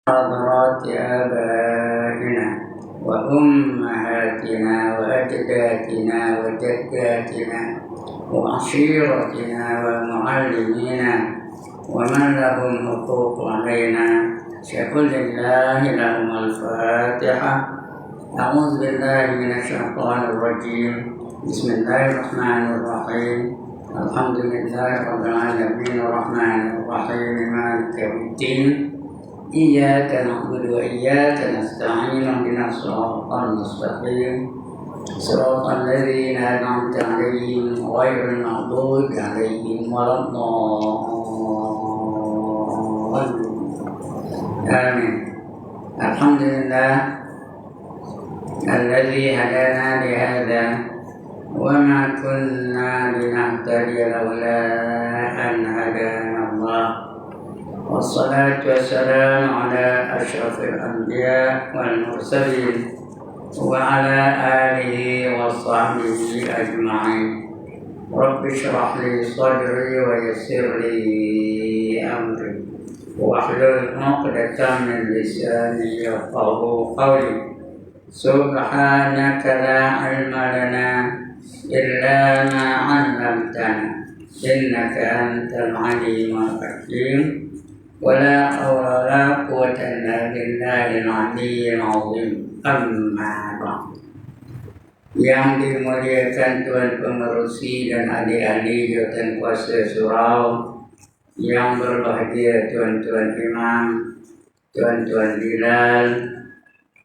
حضرات آبائنا وأمهاتنا وأجدادنا وجداتنا وعشيرتنا ومعلمينا ومن لهم حقوق علينا شكل الله لهم الفاتحة. أعوذ بالله من الشيطان الرجيم. بسم الله الرحمن الرحيم. الحمد لله رب العالمين الرحمن الرحيم مالك يوم الدين. إياك نعبد وإياك نستعين اهدنا الصراط المستقيم صراط الذين أنعمت عليهم غير المغضوب عليهم ولا الضالين. آمين. الحمد لله الذي هدانا لهذا وما كنا لنهتدي لولا أن هدانا الله، والصلاة والسلام على أشرف الأنبياء والمرسلين وعلى آله وصحبه أجمعين. رب اشرح لي صدري ويسر لي أمري واحلل عقدة من لساني يفقهوا قولي. سبحانك لا علم لنا إلا ما علمتنا إنك أنت العليم الحكيم. ولا حول ولا قوة إلا بالله العلي العظيم. Amma ba'd. Yang dimuliakan Tuan Pengerusi dan adik-adik Jawatan Kuasa Surau, yang berbahagia Tuan-Tuan Imam, Tuan-Tuan Bilal,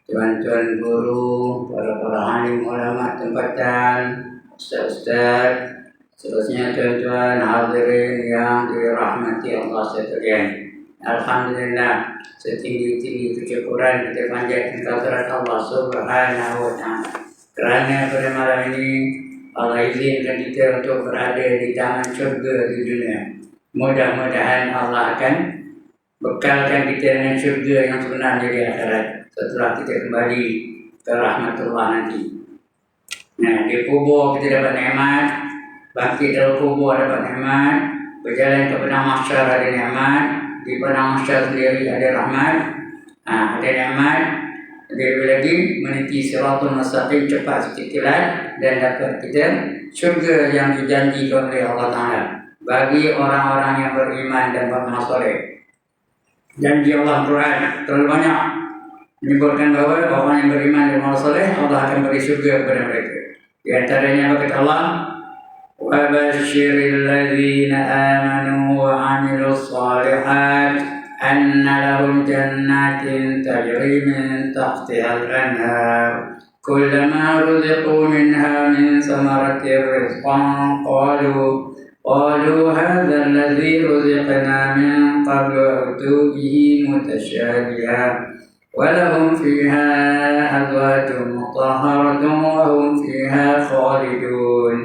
Tuan-Tuan Guru, para alim ulama tempatan, Ustaz-Ustaz, seterusnya Tuan-Tuan hadirin yang dirahmati Allah sekalian. Alhamdulillah, setinggi-tinggi kesyukuran kita panjatkan kehadirat Allah Subhanahu wa Ta'ala. Kerana pada malam ini Allah izinkan kita untuk berada di taman syurga di dunia. Mudah-mudahan Allah akan bekalkan kita dengan syurga yang sebenarnya di akhirat setelah kita kembali ke rahmatullah nanti. Nah, di kubur kita dapat nikmat, bangkit dari kubur dapat nikmat, berjalan ke padang mahsyar ada nikmat, di padang mahsyar sendiri ada rahmat, ada nikmat, lebih lagi meniti siratul mustaqim cepat seperti kilat dan dapat kita syurga yang dijanjikan oleh Allah Ta'ala bagi orang-orang yang beriman dan beramal soleh. Janji Allah Quran terlalu banyak menyebutkan bahawa orang yang beriman dan beramal soleh Allah akan beri syurga kepada mereka. Di antaranya berkata Allah, وَبَشِّرِ الَّذِينَ آمَنُوا وَعَمِلُوا الصَّالِحَاتِ أَنَّ لَهُمْ جَنَّاتٍ تَجْرِي مِنْ تَحْتِهَا الْأَنْهَارُ كُلَّمَا رُزِقُوا مِنْهَا مِنْ ثَمَرَةٍ رِزْقًا قَالُوا هَذَا الَّذِي رُزِقْنَا مِنْ قَبْلُ وَأُتُوا بِهِ مُتَشَابِهًا وَلَهُمْ فِيهَا أَزْوَاجٌ مُطَهَّرَةٌ وَهُمْ فِيهَا خَالِدُونَ.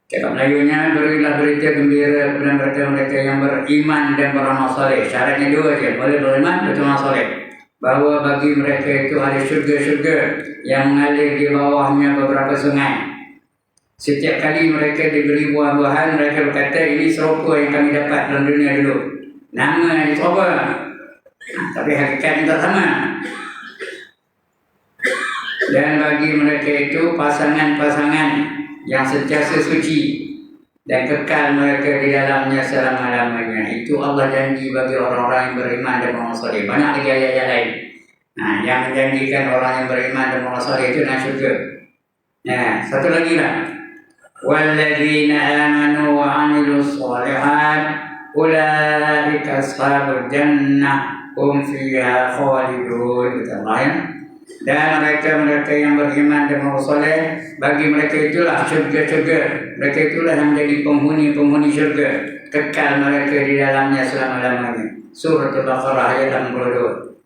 Cakap Melayunya, berilah berita gembira kepada mereka yang beriman dan beramal soleh. Syaratnya dua saja, boleh beriman dan beramal soleh. Bahawa bagi mereka itu ada syurga-syurga yang mengalir di bawahnya beberapa sungai. Setiap kali mereka diberi buah-buahan, mereka berkata, ini serupa yang kami dapat dalam dunia dulu. Nama serupa, tapi hakikatnya tak sama. Dan bagi mereka itu pasangan-pasangan yang sentiasa suci dan kekal mereka di dalamnya selama-lamanya. Itu Allah janji bagi orang-orang yang beriman dan beramal soleh. Banyak lagi ayat-ayat lain yang menjanjikan orang yang beriman dan beramal soleh itu nak syurga. Satu lagi lah, وَالَّذِينَ آمَنُوا وَعَمِلُوا الصَّالِحَاتِ أُولَٰئِكَ أَصْحَابُ الْجَنَّةِ هُمْ فِيهَا خَالِدُونَ. Dan mereka-mereka yang beriman dan beramal soleh, bagi mereka itulah syurga-syurga. Mereka itulah yang menjadi penghuni-penghuni syurga. Kekal mereka di dalamnya selama-lamanya. Surah Al-Baqarah ayat 82.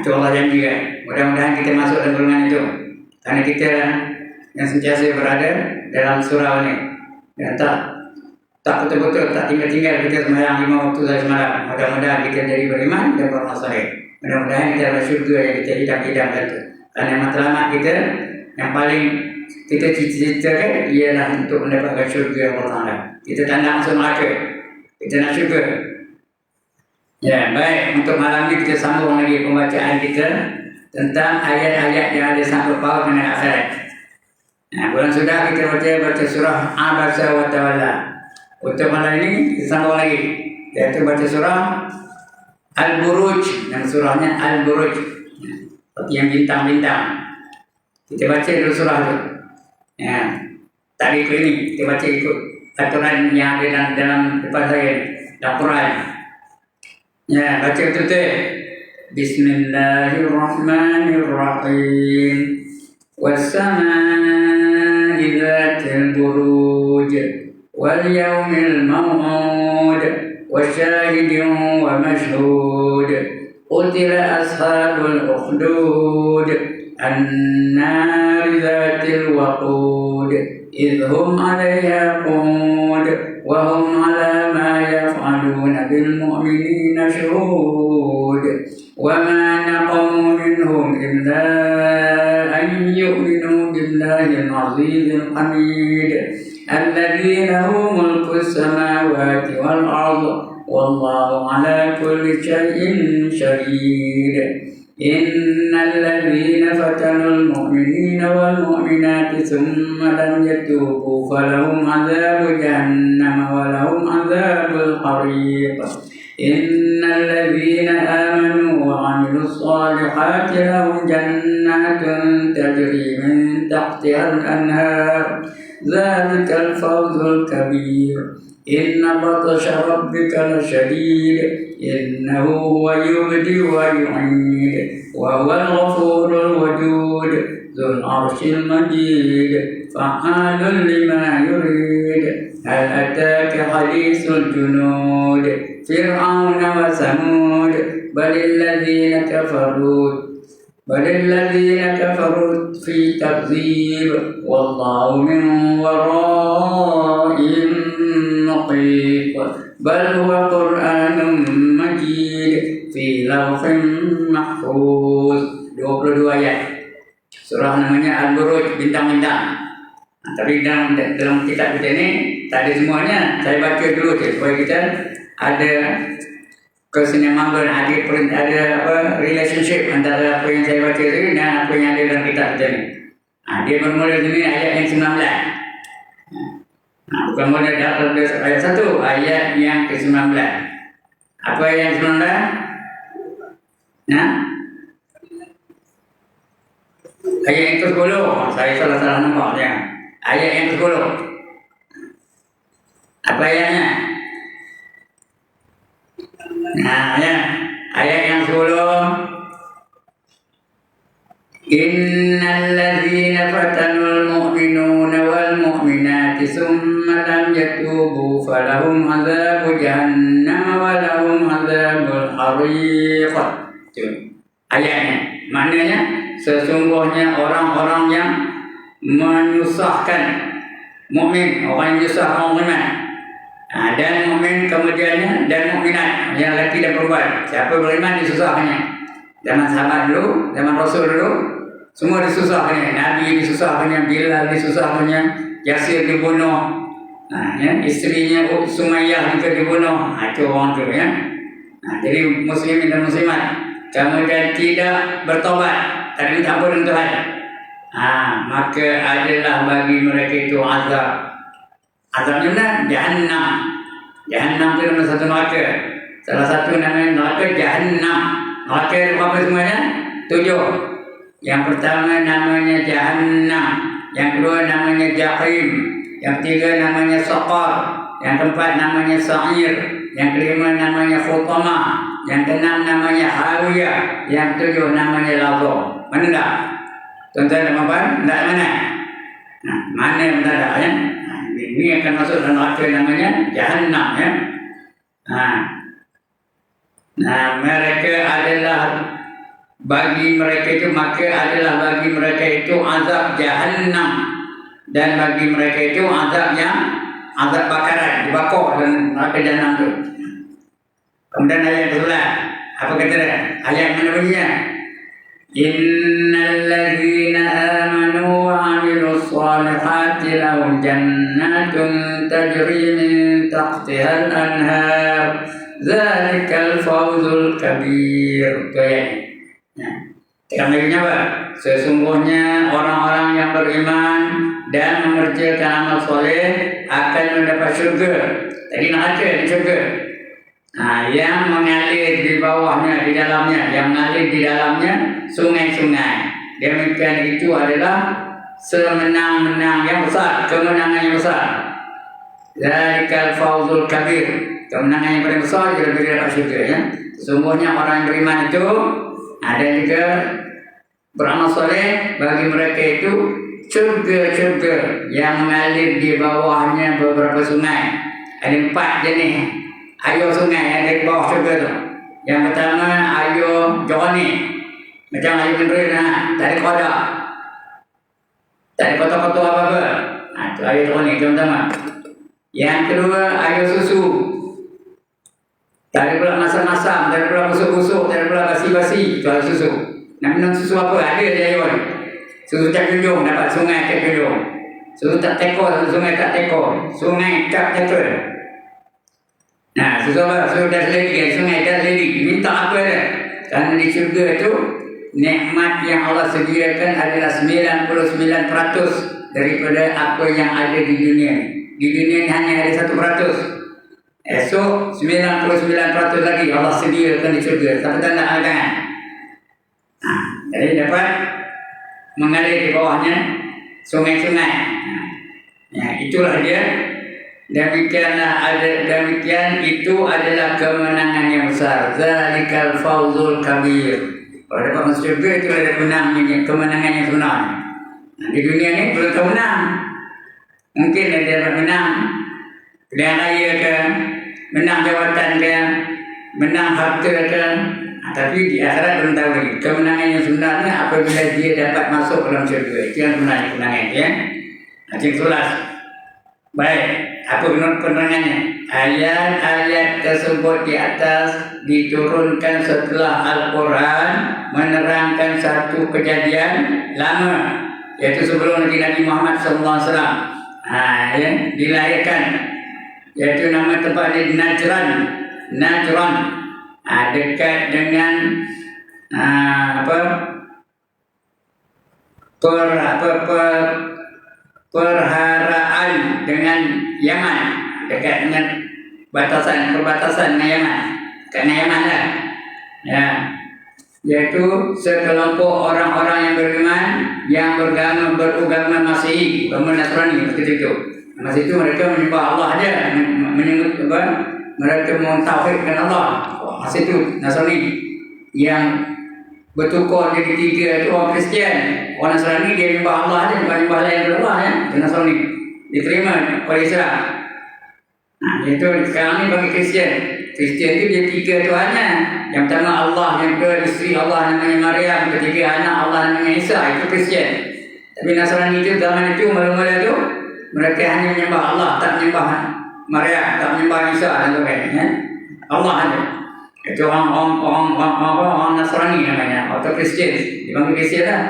Itu Allah janjikan. Mudah-mudahan kita masuk dalam golongan itu. Karena kita yang sentiasa berada dalam surau ini. Dan tak betul-betul, tak tinggal-tinggal kita sembahyang 5 waktu semalam. Mudah-mudahan kita jadi beriman dan beramal soleh. Mudah-mudahan kita dapat syurga yang kita idam-idamkan itu. Karena matlamat kita yang paling kita cita-citakan ialah untuk mendapatkan syurga Allah Ta'ala. Kita tak nak masuk neraka, kita nak syurga. Ya, baik. Untuk malam ini kita sambung lagi pembacaan kita tentang ayat-ayat yang ada sangkut paut dengan akhirat. Nah, bulan sudah kita baca surah Abasa wa Tawalla. Untuk malam ini kita sambung lagi, yaitu baca surah Al-Buruj. Yang surahnya Al-Buruj, seperti yang bintang-bintang. Kita baca dulu surah itu. Ya, tadi ini kita baca ikut aturan yang ada dalam depan saya, Al-Quran. Ya, baca betul-betul. Bismillahirrahmanirrahim. Wassama'i dzatil buruj wal yawmil maw'ud wasyahidin wa mashhud. Qutila ashabul ukhdud an-nari dzatil waqud idhum 'alayha qud wa hum 'ala ma yaf'aluna bil mu'minina shuhud wa ma naqamu minhum illa an yu'minu billahi al-'azizil hamid alladzi lahu mulku as-samawati wal ardh wallahu 'ala kulli syai'in shahid. Innal ladzina fatanul mu'minina wal mu'minati thumma lam yatubu falahum 'adzabu jahannam wa lahum 'adzabul hariq. Innal ladzina amanu wa 'amilus solihati lahum jannatun tajri min tahtiha al-anhar. Dzalikal fawzul kabir. Inna batasha rabbika lasyadid. Innahu huwa yubdi wa yu'id wa huwal ghafurul wadud dzul 'arsyil majid fa'alun lima yurid. Hal ataka haditsul junud fir'auna wa samud balil ladzina kafaru fi takdzib wallahu min wara'ihim muhit bal huwa Qur'anun majid fi lawhin mahfuz. 22 ayat. Surah namanya Al-Buruj, bintang-bintang. Nah, tapi dalam kitab kita ini tak ada semuanya. Saya baca dulu supaya kita ada kesinambungan, ada relationship antara apa yang saya baca itu dan apa yang ada dalam kitab kita ini. Nah, dia bermula dari ayat yang 19. Nah, bukan mulai dari ayat 1, ayat yang ke-19. Apa ayat yang 19? Nah, ayat yang ke-10. Saya salah nombor ya. Ayat yang ke-10. Apa ayatnya? Nah, ya. Ayat yang 10. Innal ladzina fatanul mu'minuna wal mu'minati thumma lam yatubu falahum 'adzabu jahannam wa lahum 'adzabul hariq. Itu ayatnya. Maknanya sesungguhnya orang-orang yang menyusahkan mukmin, orang yang menyusahkan mukmin. Dan mukmin kemudiannya dan mukminat yang lelaki dan perempuan. Siapa beriman disusahkannya. Zaman sahabat dulu, zaman Rasul dulu, semua disusahkannya. Nabi disusahkannya, Bilal disusahkannya, Yasir dibunuh. Nah, ya, istrinya Sumayyah juga dibunuh. Itu orang tu ya. Nah, jadi muslimin dan muslimat kemudian tidak bertobat, tak minta ampun Tuhan. Maka adalah bagi mereka itu azab. Azabnya mana? Jahannam. Jahannam itu nama satu neraka. Salah satu nama neraka Jahannam. Neraka itu apa semuanya? 7. Yang pertama namanya Jahannam, yang kedua namanya Jahim, yang ketiga namanya Saqar, yang keempat namanya Sa'ir, yang kelima namanya Khutama, yang keenam namanya Hawiyah, yang ketujuh namanya Lazar. Mana tak? Tuan-tuan dan puan-puan, tak mana? Nah, mana yang tak ya? Ini akan masuk dalam neraka namanya Jahannam ya. Nah, mereka adalah bagi mereka itu, maka adalah bagi mereka itu azab Jahannam, dan bagi mereka itu azab bakaran, dibakar dan neraka Jahannam itu. Kemudian ayat kedua, apa kata dia? Ayat mana bunyinya? Innal ladzina amanu wa 'amilus solihati lahum jannatun tajri min tahtiha al-anhar Zalikal fawzul kabir. Itu ayatnya. Kalimatnya apa? Sesungguhnya orang-orang yang beriman dan mengerjakan amal soleh akan mendapat syurga. Tadi nak ada di syurga. Yang mengalir di bawahnya, di dalamnya, yang mengalir di dalamnya sungai-sungai. Demikian itu adalah semenang-menang yang besar, kemenangan yang besar. Zalikal fawzul kabir. Kemenangan yang paling besar juga bagi dapat syurga. Ya. Sesungguhnya orang yang beriman itu ada juga beramal soleh bagi mereka itu syurga-syurga yang mengalir di bawahnya beberapa sungai. Ada 4 jenis air sungai yang ada di bawah syurga tu. Yang pertama air jernih, macam air mineral, tak ada kodak, tak ada kotak-kotak apa-apa. Itu air jernih yang pertama. Yang kedua air susu, tak ada pula masam-masam, tak ada pula busuk-busuk, tak ada pula basi-basi. Itu air susu. Nak minum susu apa? Ada di air. Susu tak kunjung dapat sungai tak kunjung. Susu tak teko, sungai tak teko. Sungai tak teko. Susu apa? Susu dah selidiki, sungai dah selidiki. Minta apa dia? Karena di syurga itu nikmat yang Allah sediakan adalah 99% daripada apa yang ada di dunia. Di dunia ini hanya ada 1%. Esok 99% lagi Allah sediakan di syurga. Sampai tak nak makan. Jadi dapat mengalir di bawahnya sungai-sungai. Itulah dia. Demikian itu adalah kemenangan yang besar. Zalikal fawzul kabir. Kalau dapat masuk syurga itu ada kemenangan yang sebenar. Di dunia ini belum tahu menang. Mungkin ada dapat menang pilihan raya ke, menang jawatan ke, menang harta ke. Tapi di akhirat belum tahu lagi. Kemenangan yang sebenarnya apabila dia dapat masuk dalam syurga. Itu yang sebenarnya kemenangan. Ya? Yang kelas. Baik. Apa menurut penerangannya? Ayat-ayat tersebut di atas diturunkan setelah Al-Quran menerangkan satu kejadian lama, yaitu sebelum Nabi Muhammad SAW dilahirkan, yaitu nama tempatnya Najran. Dekat dengan perharaan dengan Yaman, dekat dengan perbatasan dengan Yaman, kerana Yaman lah. Yaitu sekelompok orang-orang yang beriman yang beragama Masihi, beragama Nasrani seperti itu. Masa itu mereka menyembah Allah aja, mereka mentauhidkan Allah. Masa itu Nasrani yang bertukar jadi 3 itu orang Kristian. Orang Nasrani dia menyembah Allah aja, bukan menyembah lain daripada Allah ya. Dia Nasrani diterima oleh Islam. Itu sekarang ni bagi Kristian. Kristian itu dia 3 Tuhannya. Yang pertama Allah, yang kedua isteri Allah namanya Maryam, ketiga anak Allah namanya Isa. Itu Kristian. Tapi Nasrani itu zaman itu mula-mula itu mereka hanya menyembah Allah, tak menyembah Maryam, tak menyembah Isa dan sebagainya. Allah aja. Itu orang Nasrani namanya, atau Kristian. Dipanggil Kristian lah.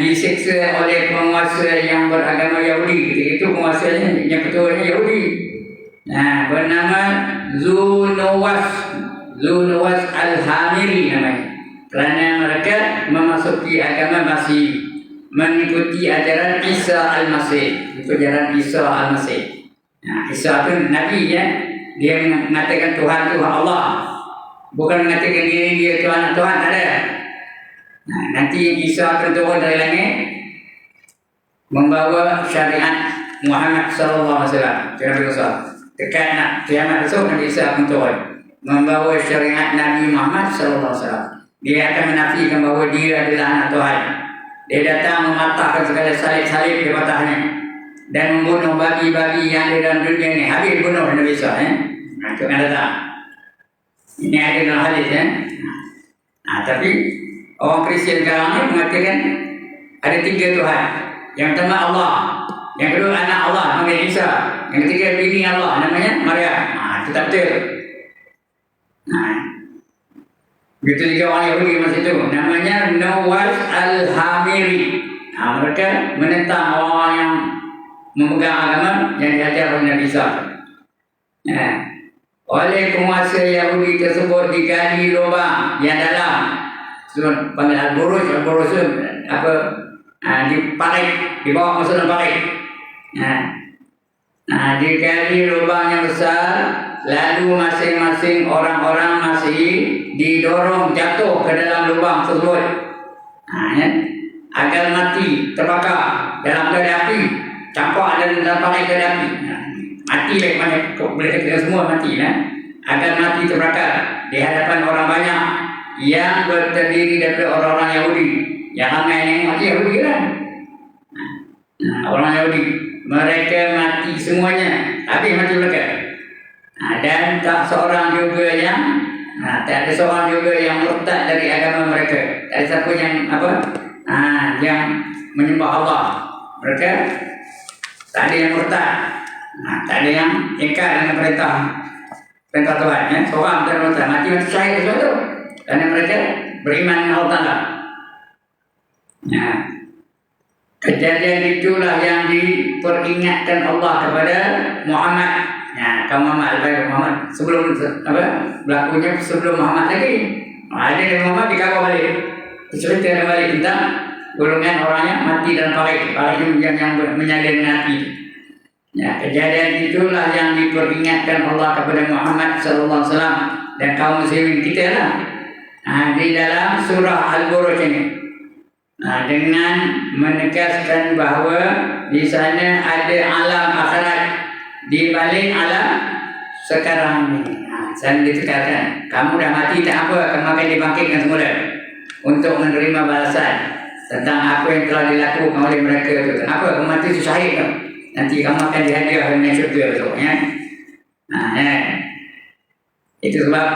Disiksa oleh penguasa yang beragama Yahudi. Itu penguasanya, yang ketuanya Yahudi. Bernama Zunuwas Al-Hamiri namanya. Kerana mereka memasuki agama Masih, mengikuti ajaran Isa Al-Masih. Itu ajaran Isa Al-Masih. Isa itu Nabi ya. Dia mengatakan Tuhan itu Allah. Bukan mengatakan diri dia Tuhan. Tuhan ada. Nanti Isa akan turun dari langit membawa syariat Muhammad SAW. Dekat nak kiamat esok Nabi Isa akan turun membawa syariat Nabi Muhammad SAW. Dia akan menafikan bahawa dia adalah anak Tuhan. Dia datang mematahkan segala salib-salib di matahnya dan membunuh babi-babi yang ada dalam dunia ini. Habis bunuh Nabi Isa. Itu yang datang. Ini ada dalam hadis ya. Tapi orang Kristian sekarang ni mengatakan ada 3 Tuhan. Yang pertama Allah, yang kedua anak Allah namanya Isa, yang ketiga bini Allah namanya Maryam. Itu tak betul. Begitu juga orang Yahudi masa itu namanya Nawas Al-Hamiri. Mereka menentang orang-orang yang memegang agama yang diajar oleh Nabi Isa. oleh penguasa Yahudi tersebut digali lubang yang dalam. Panggil al-buruj itu apa? Diparik, dibawa masuk dalam parik. Digali lubang yang besar, lalu masing-masing orang-orang masih didorong jatuh ke dalam lubang tersebut, agar mati terbakar dalam keadaan api, campak dalam parik keadaan api. Mati mana boleh kita semua mati, agar mati terbakar di hadapan orang banyak yang terdiri dari orang-orang Yahudi. Yang ramai yang mati Yahudi kan? Orang Yahudi, mereka mati semuanya, habis mati mereka. Dan tak seorang juga yang tak ada seorang juga yang murtad dari agama mereka. Tak ada siapa yang yang menyembah Allah. Mereka tak ada yang murtad. Tak ada yang ingkar dengan perintah Tuhan. Seorang tak murtad, mati syahid sesuatu. Kerana mereka beriman dengan Allah Ta'ala. Kejadian itulah yang diperingatkan Allah kepada Muhammad. Kaum Muhammad sebelum berlakunya sebelum Muhammad lagi. Ada dari Muhammad dikawal balik. Cerita balik tentang golongan orangnya mati dalam parik yang menyalin api. Kejadian itulah yang diperingatkan Allah kepada Muhammad sallallahu alaihi wasallam dan kaum muslimin kita lah. Di dalam surah Al-Buruj ini. Dengan menegaskan bahawa di sana ada alam akhirat di balik alam sekarang ini. Saya ditekankan, kamu dah mati tak apa, kamu akan dibangkitkan semula untuk menerima balasan tentang apa yang telah dilakukan oleh mereka itu. Kenapa kamu mati itu syahid tu? Nanti kamu akan dihadiah dengan syurga besok, Itu sebab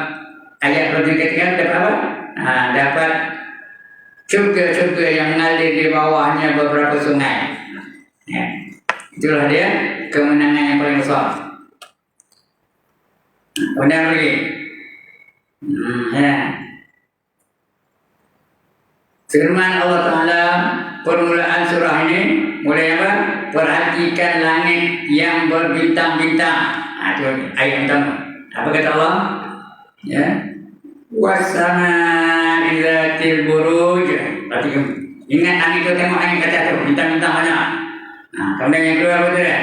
ayat berikutnya dapat apa? Dapat syurga-syurga yang mengalir di bawahnya beberapa sungai. Itulah dia kemenangan yang paling besar. Kemudian lagi, firman Allah Ta'ala permulaan surah ini mulai apa? Perhatikan langit yang berbintang-bintang. Itu ayat pertama. Apa kata Allah? Wasama idzatil buruj. Berarti ingat langit itu, tengok langit kata tu, bintang-bintang banyak. Kemudian yang kedua apa dia?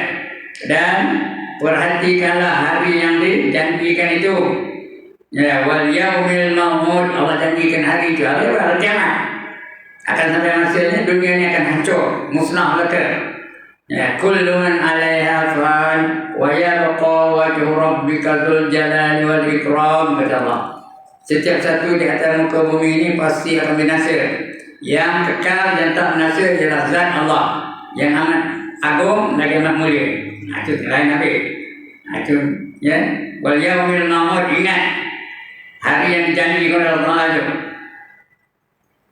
Dan perhatikanlah hari yang dijanjikan itu. Wal yaumil ma'mud. Allah janjikan hari itu. Hari kiamat. Akan sampai masanya dunia ini akan hancur, musnah belaka. Kullu man 'alaiha fan wa yabqa wajhu rabbika dzul jalali wal ikram, kata Allah. Setiap satu di atas muka bumi ini pasti akan binasa. Yang kekal dan tak binasa ialah zat Allah yang amat agung lagi amat mulia. Itu lain Nabi. Itu wal yaumil ma'mud, ingat hari yang dijanjikan oleh Allah itu.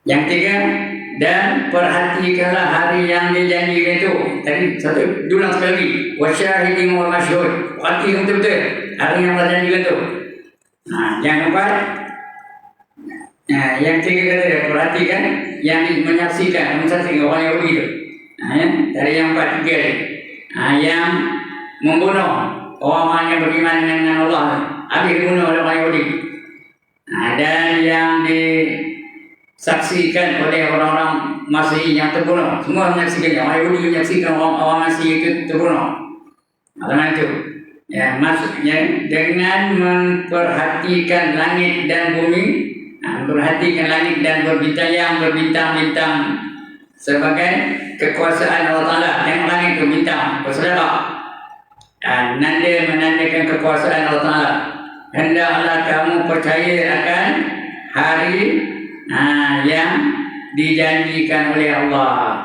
Yang tiga, dan perhatikanlah hari yang dijanjikan itu. Tadi satu dulang sekali lagi. Wasyahidin wa masyhud. Perhatikan betul-betul hari yang Allah janjikan itu. Yang keempat, yang tiga kata perhatikan yang menyaksikan orang Yahudi itu. Dari yang empat tiga itu. Yang membunuh orang yang beriman dengan Allah, habis dibunuh oleh orang Yahudi. Dan yang disaksikan oleh orang-orang Masih yang terbunuh. Semua menyaksikan. Orang Yahudi menyaksikan orang Masih itu terbunuh. Karena itu, maksudnya dengan memperhatikan langit dan bumi, memperhatikan langit dan berbintang-bintang sebagai kekuasaan Allah Ta'ala. Tengok langit itu bintang bersaudara, nanda menandakan kekuasaan Allah Ta'ala. Hendaklah kamu percaya akan hari yang dijanjikan oleh Allah.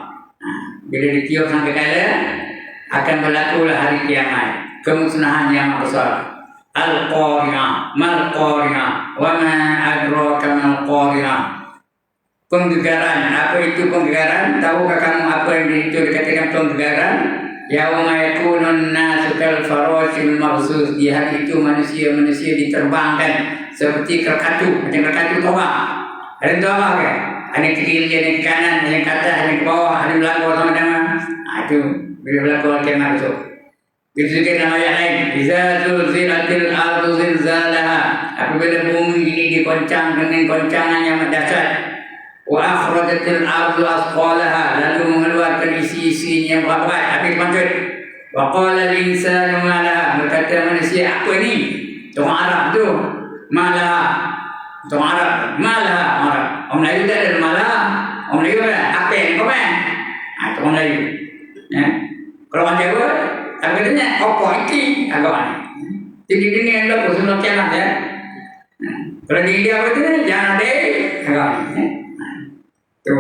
Bila ditiup sangkakala, akan berlakulah hari kiamat, kemusnahan yang besar. Al-Qari'ah, mal-Qari'ah, wa ma adraka mal-Qari'ah. Penggegaran. Apa itu penggegaran? Tahukah kamu apa yang itu dikatakan penggegaran? Yauma yakunun nasu kal farashil mabsus. Di hari itu manusia diterbangkan seperti krakatu. Macam krakatu tahu tak? Ada tahu tak? Ada ke kiri, ada ke kanan, ada ke atas, ada ke bawah, ada berlaku sama-sama. Itu bila berlaku kiamat itu. Disebutkan nama yang lain. Iza zulzilatil ardu zilzalaha. Apabila bumi ini dikoncang dengan koncangan yang mendasar. Wa akhrajatil ardu asqalaha. Lalu mengeluarkan isi-isinya yang berat. Habis maksud. Wa qala al-insanu ma laha. Berkata manusia, apa ni? Orang Arab tu. Ma laha. Orang Arab. Ma laha. Orang Melayu tak ada ma laha. Orang Melayu apa yang kau kan? Orang Melayu. Kalau orang Jawa, katanya apa iki agak jadi ini yang dah sudah kiamat ya. Kalau di India apa tu jangan ada agak tu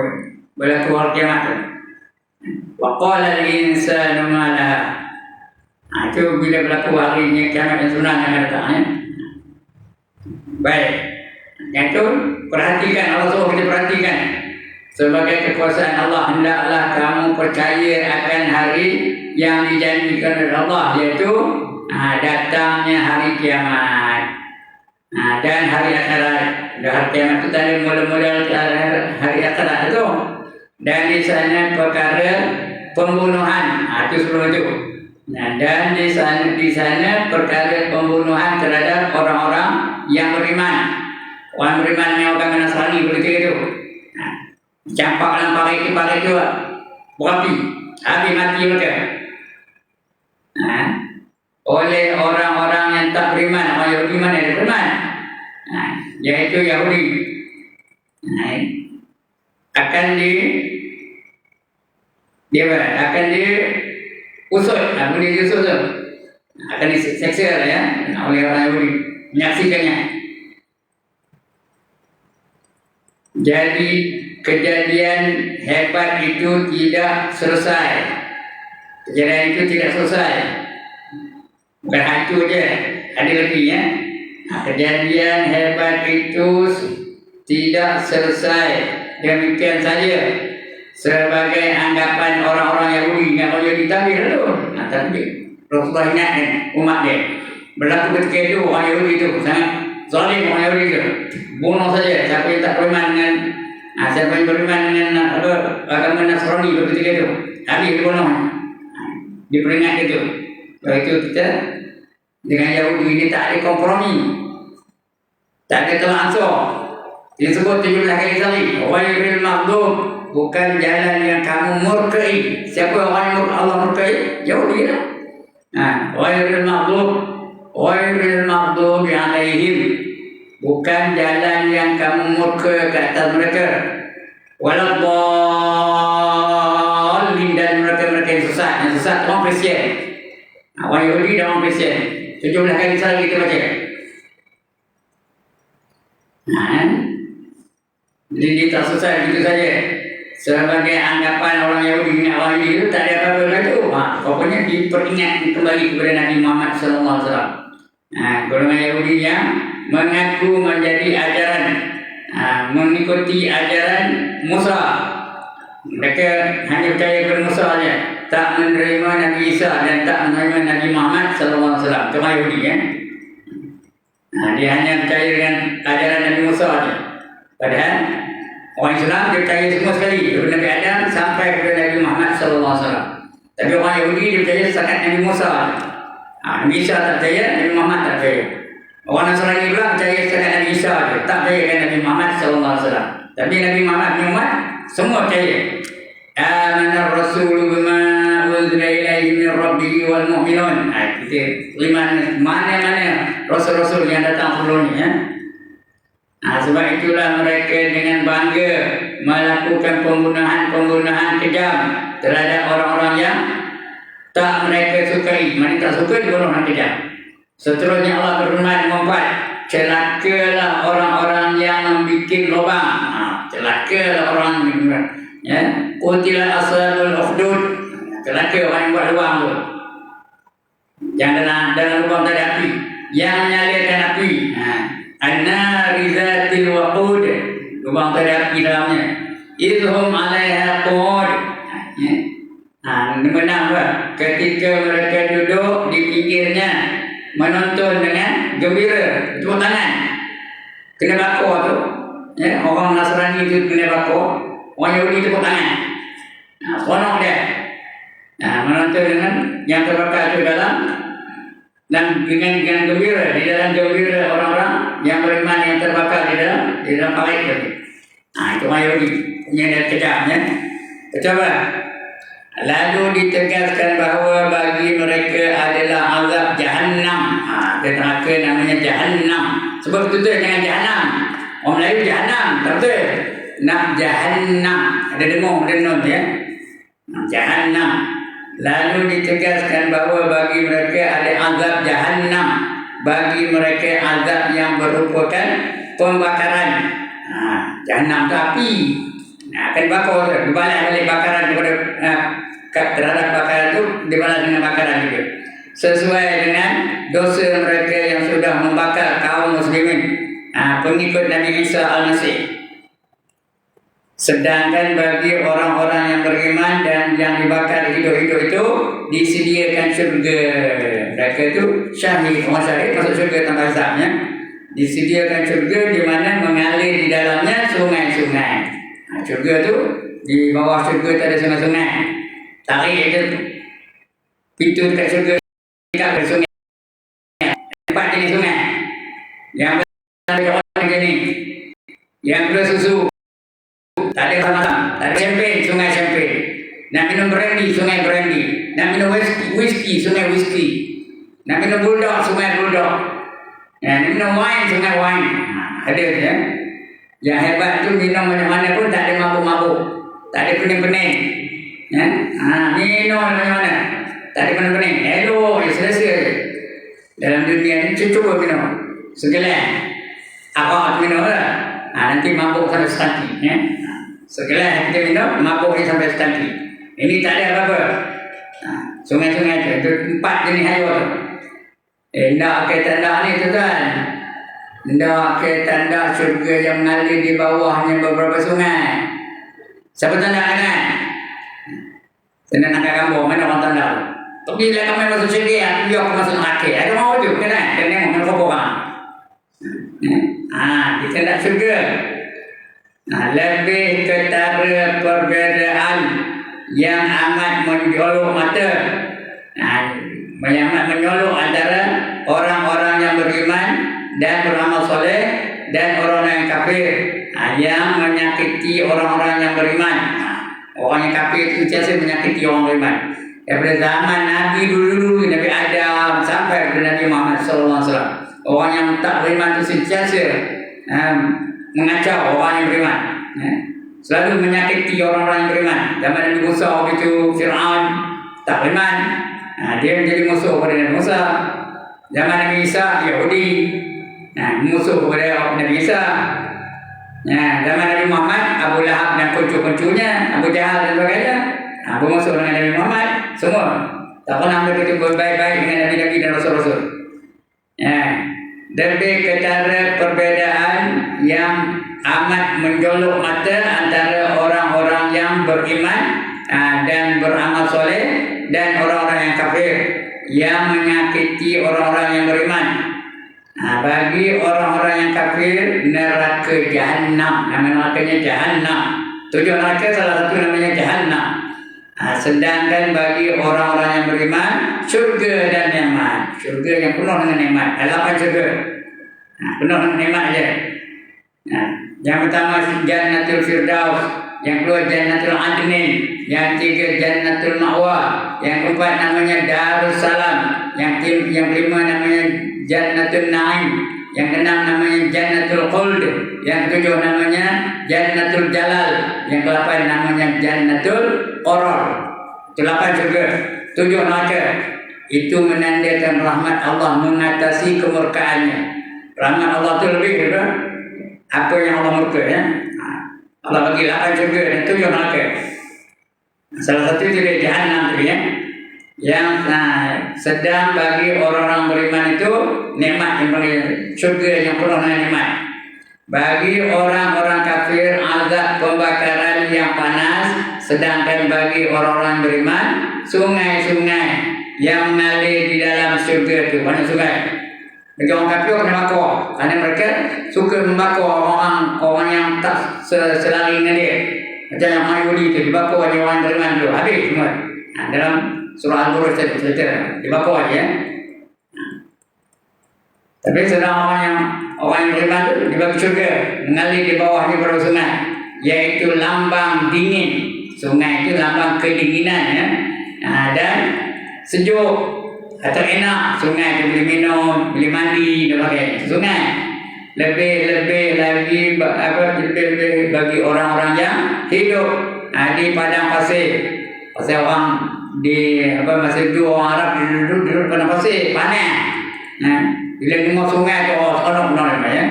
bila keluar kiamat. Wa qala al-insanu ma laha. Itu bila berlaku harinya kiamat yang sunnah yang datang ya. Baik. Yang itu perhatikan, Allah SWT kita perhatikan. Sebagai kekuasaan Allah, hendaklah kamu percaya akan hari yang dijanjikan oleh Allah, yaitu datangnya hari kiamat dan hari akhirat. Hari kiamat itu tadi mula-mula hari akhirat itu, dan di sana perkara pembunuhan itu sebelum itu. Dan di sana perkara pembunuhan terhadap orang-orang yang beriman. Orang beriman yang orang Nasrani begitu itu. Campak dalam pakai itu berapi, habis mati mereka. Oleh orang-orang yang tak beriman, orang Yahudi mana yang beriman, yaitu Yahudi, akan diusut, akan diseksa ya oleh orang Yahudi, menyaksikannya. Jadi kejadian hebat itu tidak selesai. Kejadian itu tidak selesai. Bukan hantu je, ada lagi ya. Kejadian hebat itu tidak selesai. Demikian saja. Sebagai anggapan orang-orang Yahudi yang mau jadi tabir tu. Tapi Rasulullah ingatkan umat dia. Berlaku ketika itu orang Yahudi itu sangat zalim, orang Yahudi itu. Bunuh saja siapa yang tak beriman dengan siapa yang beriman dengan agama Nasrani ketika itu. Habis dibunuh. Diperingat itu. Sebab itu kita dengan Yahudi ini tak ada kompromi, tak ada tolak ansur. Disebut 17 kali sekali. Ghairil maghdub, bukan jalan yang kamu murkai. Siapa orang yang Allah murkai? Yahudi lah. Ghairil maghdub alaihim, bukan jalan yang kamu murka ke atas mereka. Waladdallin, dan mereka yang sesat orang Kristian. Orang Yahudi dan orang Kristian. 17 kali sekali kita baca. Jadi dia tak selesai begitu saja. Sebagai anggapan orang Yahudi dengan orang Yahudi itu tak ada apa-apa lagi. Pokoknya diperingat kembali kepada Nabi Muhammad SAW. Golongan Yahudi yang mengaku menjadi ajaran, mengikuti ajaran Musa. Mereka hanya percaya kepada Musa saja, tak menerima Nabi Isa dan tak menerima Nabi Muhammad SAW. Itu orang Yahudi ya. Dia hanya percaya dengan ajaran Nabi Musa saja. Padahal orang Islam dia percaya semua sekali, dari Nabi Adam sampai kepada Nabi Muhammad SAW. Tapi orang Yahudi dia percaya setakat Nabi Musa. Nabi Isa tak percaya, Nabi Muhammad tak percaya. Orang Nasrani pula percaya setakat Nabi Isa saja, tak percaya dengan Nabi Muhammad SAW. Tapi Nabi Muhammad semua percaya. Amanar Rasul bima unzila ilaihi min rabbih wal mu'minun. Kita mana-mana rasul-rasul yang datang sebelum ni ya. Sebab itulah mereka dengan bangga melakukan pembunuhan kejam terhadap orang-orang yang tak mereka sukai. Mereka tak suka dibunuh dengan kejam. Seterusnya Allah berfirman membuat celakalah orang-orang yang membuat lubang. Celakalah orang ya. Qutila ashabul ukhdud. Celaka orang yang buat lubang tu. Yang dalam lubang tak ada api, yang menyalakan api. An-nari zatil waqud, lubang tak ada api dalamnya. Idhum 'alaiha qu'ud. Menang ketika mereka duduk di pinggirnya menonton dengan gembira, tepuk tangan. Kena bakar tu ya, orang Nasrani itu kena bakar, orang Yahudi tepuk tangan. Seronok dia. Menonton dengan yang terbakar itu dan dengan gembira di dalam gembira orang-orang yang beriman yang terbakar di dalam parit itu. Itu mayori punya dan kejamnya. Coba. Lalu ditegaskan bahawa bagi mereka adalah azab jahannam. Dia neraka namanya jahannam. Sebab itu dengan jahannam. Orang Melayu jahannam, tak betul? Nak jahannam. Ada dengung, ada nun ya. Jahannam. Lalu ditegaskan bahawa bagi mereka ada azab jahannam. Bagi mereka azab yang merupakan pembakaran. Jahannam itu api. Akan bakar, dibalas balik bakaran kepada terhadap bakaran itu dibalas dengan bakaran juga. Sesuai dengan dosa mereka yang sudah membakar kaum muslimin, pengikut Nabi Isa Al-Masih. Sedangkan bagi orang-orang yang beriman dan yang dibakar hidup-hidup itu disediakan syurga. Mereka itu syahid, orang syahid masuk syurga tanpa azabnya. Disediakan syurga di mana mengalir di dalamnya sungai-sungai. Syurga tu di bawah syurga tu ada sungai-sungai. Tarik itu pintu dekat syurga dekat ada sungai. 4 jenis sungai. Yang pertama ni, yang kedua susu. Tak ada malam. Tak ada champagne, sungai champagne. Nak minum brandy, sungai brandy. Nak minum whisky, sungai whisky. Nak minum bulldog, sungai bulldog. Nak minum wine, sungai wine. Ada ya. Yang hebat tu minum mana-mana pun tak ada mabuk-mabuk. Tak ada pening-pening. Ya? Minum mana-mana. Tak ada pening-pening. Elok, selesa. Dalam dunia ni cuba minum. Segelas. Apa minum lah. Nanti mabuk sampai setaki. Ya? Segelas kita minum, mabuknya sampai setaki. Ini tak ada apa-apa. Sungai-sungai tu. 4 jenis air tu. Nak ke tanda ni tuan. Nak ke tanda syurga yang mengalir di bawahnya beberapa sungai. Siapa tanda kan? Tanda nak kampung, mana orang tanda? Tapi bila kamu masuk syurga, aku masuk neraka. Ada mau tu, kan? Dan tengok mana kau orang. Di tanda syurga. Lebih ketara perbezaan yang amat menjolok mata. Yang amat menyolok antara orang-orang yang beriman dan beramal soleh dan orang-orang yang kafir, yang menyakiti orang-orang yang beriman. Orang yang kafir itu biasa menyakiti orang beriman. Daripada zaman Nabi dulu, Nabi Adam sampai kepada Nabi Muhammad SAW, orang yang tak beriman itu sentiasa mengacau orang yang beriman. Selalu menyakiti orang-orang yang beriman. Zaman Nabi Musa waktu itu Fir'aun tak beriman, dia menjadi musuh kepada Nabi Musa. Zaman Nabi Isa Yahudi, musuh kepada Nabi Isa. Zaman Nabi Muhammad, Abu Lahab dan kuncu-kuncunya, Abu Jahal dan sebagainya, bermusuh dengan Nabi Muhammad. Semua tak pernah mereka berbaik-baik dengan Nabi-Nabi dan Rasul-Rasul. Lebih ketara perbezaan yang amat menjolok mata antara orang-orang yang beriman dan beramal soleh dan orang-orang yang kafir, yang menyakiti orang-orang yang beriman. Bagi orang-orang yang kafir, neraka jahannam. Nama nerakanya jahannam. 7 neraka, salah satu namanya jahannam. Sedangkan bagi orang-orang yang beriman, syurga dan nikmat. Syurga yang penuh dengan nikmat. Ada 8 syurga. Penuh dengan nikmat saja. Yang pertama Jannatul Firdaus, yang kedua Jannatul Adnin, yang ketiga Jannatul Ma'wa, yang keempat namanya Darussalam, yang kelima namanya Jannatul Na'im, yang keenam namanya Jannatul Khuld, yang ketujuh namanya Jannatul Jalal, yang ke-8 namanya Jannatul Qarar. Itu 8 syurga, 7 neraka. Itu menandakan rahmat Allah mengatasi kemurkaannya. Rahmat Allah itu lebih daripada apa yang Allah murka, ya. Allah bagi 8 syurga dan 7 neraka. Salah satu itu dari jahannam tadi, ya. Yang sedang bagi orang-orang beriman itu nikmat yang paling, syurga yang penuh dengan nikmat. Bagi orang-orang kafir azab pembakaran yang panas, sedangkan bagi orang-orang beriman sungai-sungai yang mengalir di dalam syurga itu. Mana sungai? Bagi orang kafir kena bakar, kerana mereka suka membakar orang yang tak selari dengan dia. Macam yang Yahudi itu dibakar oleh orang beriman tu, habis semua. Dalam surah Al-Buruj cerita di bawah ya. Tapi sedang orang yang beriman itu di bawah surga mengalir di bawah di bawah sungai, yaitu lambang dingin. Sungai itu lambang kedinginan ya. Dan sejuk atau enak. Sungai itu boleh minum, boleh mandi dan sebagainya. Sungai lebih lagi lebih bagi orang-orang yang hidup di padang pasir. Pasal orang di masa itu orang Arab duduk padang pasir panas. Bila tengok sungai tu seronok benar ya.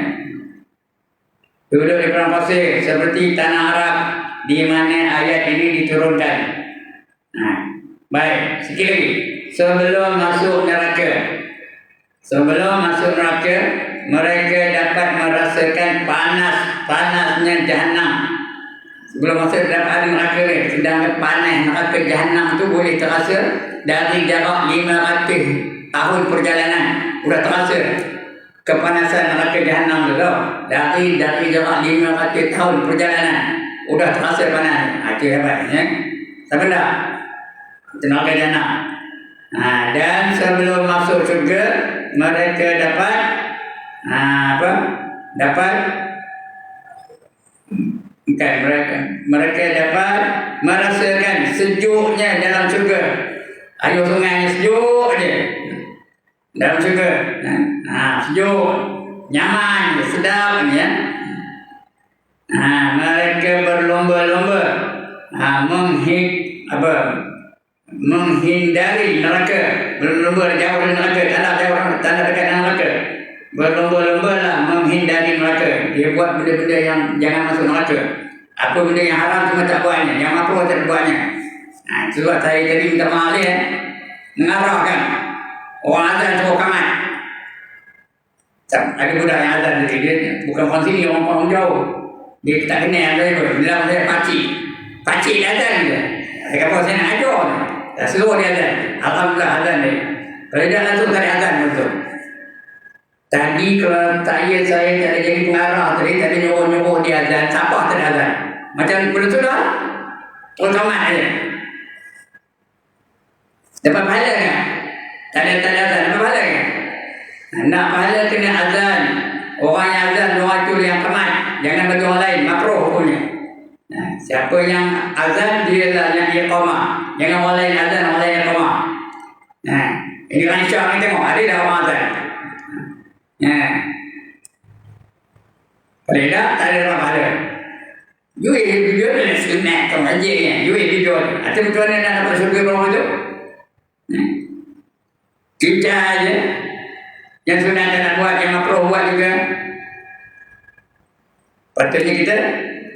Duduk di padang pasir seperti tanah Arab di mana ayat ini diturunkan. Baik, sikit lagi. Sebelum masuk neraka, mereka dapat merasakan panasnya jahanam. Sebelum masuk dalam neraka ni, sedangkan panas neraka jahanam tu boleh terasa dari jarak 500 tahun perjalanan. Sudah terasa kepanasan neraka jahanam tu tau. Dari jarak 500 tahun perjalanan sudah terasa panas. Itu hebat ya. Sampai tak? Neraka jahanam. Dan sebelum masuk syurga mereka dapat mereka dapat merasakan sejuknya dalam syurga. Air sungai sejuk aja dalam syurga. Sejuk, nyaman, sedap ya. Mereka berlomba-lomba menghindari neraka, berlomba jauh dari neraka, tak dekat neraka. Berlomba-lomba lah menghindari neraka. Dia buat benda-benda yang jangan masuk neraka. Apa benda yang haram cuma tak buatnya, yang makruh tak buatnya. Sebab saya jadi minta maaf ya, mengarahkan orang azan suruh kamat. Ada budak yang azan tadi, dia bukan orang sini, orang jauh. Dia tak kenal saya pun, bilang saya pakcik azan dia. Saya kata saya nak ajar. Tak suruh dia azan. Alhamdulillah azan dia. Kalau dia langsung tak ada azan betul. Tadi kalau saya tak ada jadi pengarah tadi, tak ada nyuruh dia azan, siapa tak ada azan. Macam betul dah. Terus kamat aja. Dapat pahala kan? Tak ada azan, dapat pahala kan? Nak pahala kena azan. Orang yang azan, orang itu yang kamat. Jangan bagi orang lain, makruh hukumnya. Siapa yang azan, dia lah yang iqamah. Jangan orang lain azan, orang lain iqamah. Ini kan Syah ni tengok, ada dah orang azan. Kalau tak ada apa ada. You video ni sunat kau aja ni. You video. Atau betul ni nak dapat syurga berapa tu? Kita aja. Yang sunat tak nak buat, yang makruh buat juga. Patutnya kita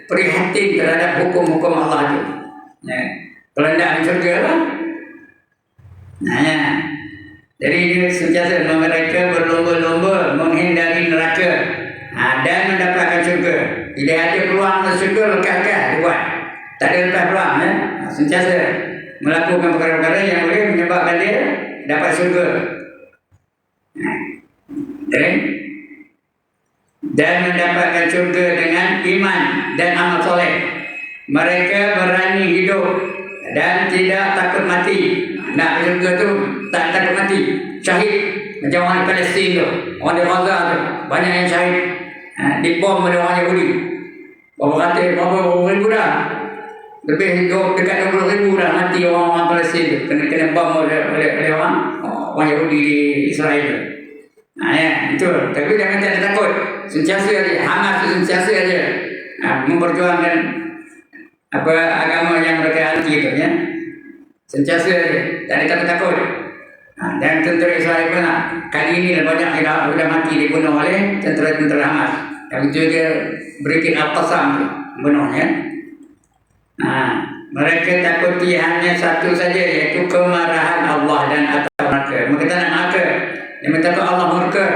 prihatin terhadap hukum-hukum Allah tu. Kalau tidak syurga lah. Jadi dia sentiasa mereka berlomba-lomba menghindari neraka dan mendapatkan syurga. Bila ada peluang masuk syurga, lekas-lekas dia buat. Tak ada lepas peluang ya. Sentiasa melakukan perkara-perkara yang boleh menyebabkan dia dapat syurga. Dan mendapatkan syurga dengan iman dan amal soleh. Mereka berani hidup dan tidak takut mati. Nak syurga tu tak takut mati. Syahid macam orang Palestin tu, orang di Gaza tu, banyak yang syahid. Dibom oleh orang Yahudi. Berapa ribu dah. Lebih dekat 20,000 dah mati orang Palestin tu. Kena bom oleh orang Yahudi di Israel tu. Itu. Tapi jangan takut. Sentiasa aja. Hamas tu sentiasa aja memperjuangkan agama yang mereka anti itu ya. Sentiasa aja. Tak ada takut. Dan tentera Israel pun kali ini banyak yang sudah mati dibunuh oleh tentera-tentera Hamas. Yang juga berikan Al-Qassam bunuhnya. Mereka takuti hanya satu saja, iaitu kemarahan Allah dan atau murka. Mereka tak nak murka. Dia takut Allah murka.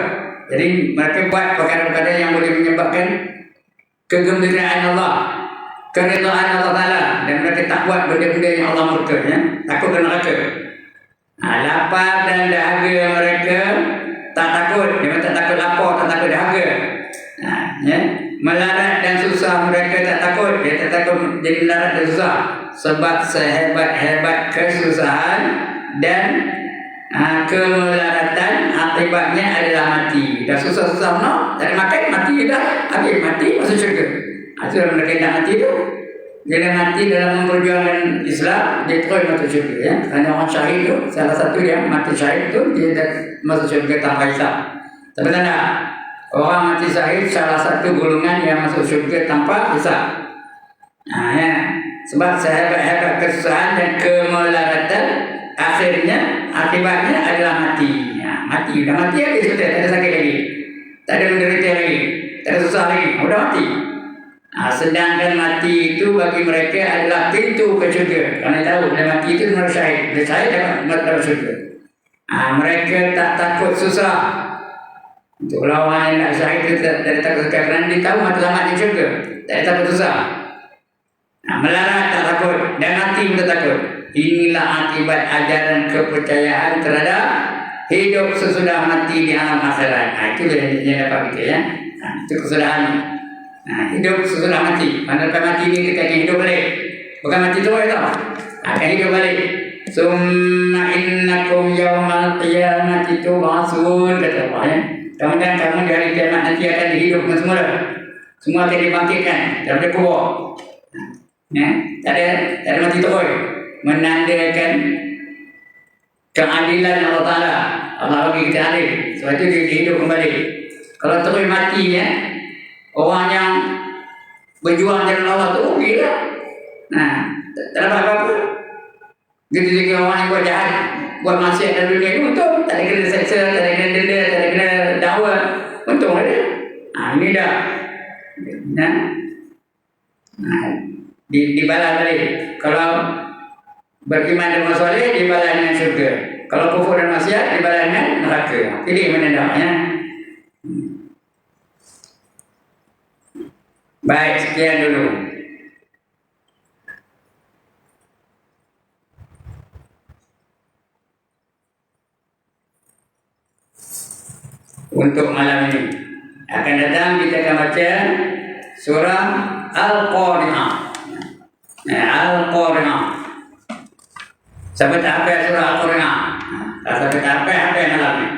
Jadi mereka buat perkara-perkara yang boleh menyebabkan kegembiraan Allah, keridaan Allah Ta'ala. Dan mereka tak buat benda-benda yang Allah murka ya? Takut ke neraka. Lapar dan dahaga mereka tak takut. Dia tak takut lapar, tak takut dahaga. Melarat dan susah susah mereka tak takut. Dia tak takut jadi melarat dan susah. Sebab sehebat-hebat kesusahan dan kemelaratan akibatnya adalah mati. Dah susah-susah no, tak ada makan, mati dah. Habis mati masuk syurga. Itu yang mereka nak mati tu. Dia mati dalam memperjuangkan Islam, dia terus masuk syurga ya. Kerana orang syahid tu, salah satu yang mati syahid tu, dia dah masuk syurga tanpa hisab. Tapi tak? Orang mati syahid salah satu golongan yang masuk syurga tanpa hisab. Ya. Sebab sehebat-hebat kesusahan dan kemelaratan akhirnya akibatnya adalah mati. Mati. Dah mati lagi sudah, tak ada sakit lagi, tak ada menderita lagi, tak ada susah lagi, sudah mati. Sedangkan mati itu bagi mereka adalah pintu ke syurga. Kerana tahu dia mati itu menurut syahid. Dia syahid dapat masuk syurga. Mereka tak takut susah. Untuk lawan yang nak syahid itu tak takut susah. Kerana dia tahu matlamat di syurga. Tak takut susah. Melarat tak takut. Dan mati pun tak takut. Inilah akibat ajaran kepercayaan terhadap hidup sesudah mati di alam akhirat. Itu yang dapat kita ya. Itu kesudahan. Hidup sesudah mati. Mana lepas mati ni kita akan hidup balik. Bukan mati tu tau. Akan hidup balik. Summa innakum yawmal qiyamati tub'atsun, kata Allah ya. Kemudian kamu di hari kiamat nanti akan dihidupkan semula. Semua akan dibangkitkan daripada kubur. Tak ada mati terus. Menandakan keadilan Allah Ta'ala. Allah bagi kita adil. Sebab itu dia hidup kembali. Kalau terus mati ya, orang yang berjuang jalan Allah tu rugi lah. Tak dapat apa-apa. Gitu juga orang yang buat jahat, buat maksiat dalam dunia itu untung. Tak ada kena seksa, tak ada kena denda, tak ada kena dakwa. Untung ada. Ini dah. Dibalas balik. Kalau beriman dan masoleh, dibalas dengan syurga. Kalau kufur dan maksiat, dibalas dengan neraka. Pilih mana dah ya. Baik, sekian dulu. Untuk malam ini akan datang kita akan baca surah Al-Qari'ah. Al-Qari'ah. Siapa tak hafal surah Al-Qari'ah? Siapa tak hafal malam ini.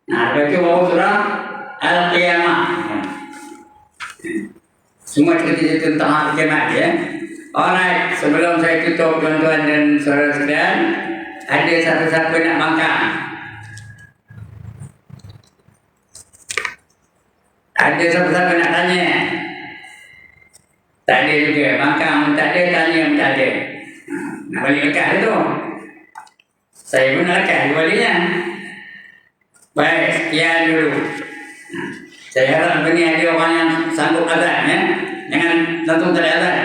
Lepas itu bawa surah Al-Qiyamah. Semua cerita tentang hari kiamat ya. Alright, sebelum saya tutup tuan-tuan dan saudara sekalian, ada siapa-siapa nak bangkang? Ada siapa-siapa nak tanya? Tak ada juga, bangkang pun tak ada, tanya pun tak ada. Nak balik lekat tu. Saya pun nak lekat baliknya. Baik, sekian dulu. Saya harap ini ada orang yang sanggup azan ya. Jangan langsung tak ada azan.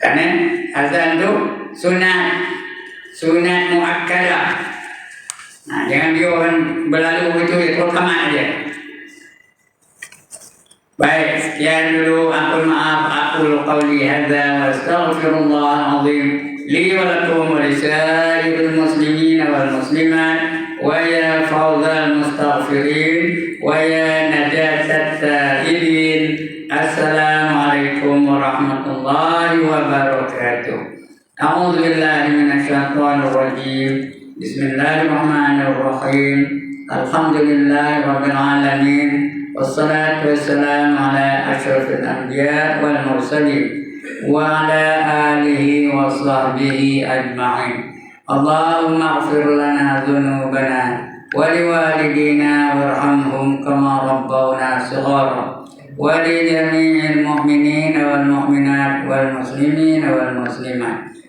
Kerana azan tu sunat muakkadah. Jangan dia orang berlalu begitu dia terkamat aja. Baik, sekian dulu. Ampun maaf. Aqulu qawli hadza wa astaghfirullahal azim li wa lakum wa lisairil muslimin wal muslimat wa ya fawzal mustaghfirin wa ya najasat taibin. Assalamualaikum warahmatullahi wabarakatuh. A'udzu billahi minasyaitonir rajim. Bismillahirrahmanirrahim. Alhamdulillahirabbil alamin. Wassalatu wassalamu ala asyrafil anbiya wal mursalin wa ala alihi wa sahbihi ajma'in. Allahumma ighfir lana dhunubana wa liwalidina warhamhum kama rabbawna shighara wa li jami'il mu'minina wal mu'minat wal muslimina wal muslimat.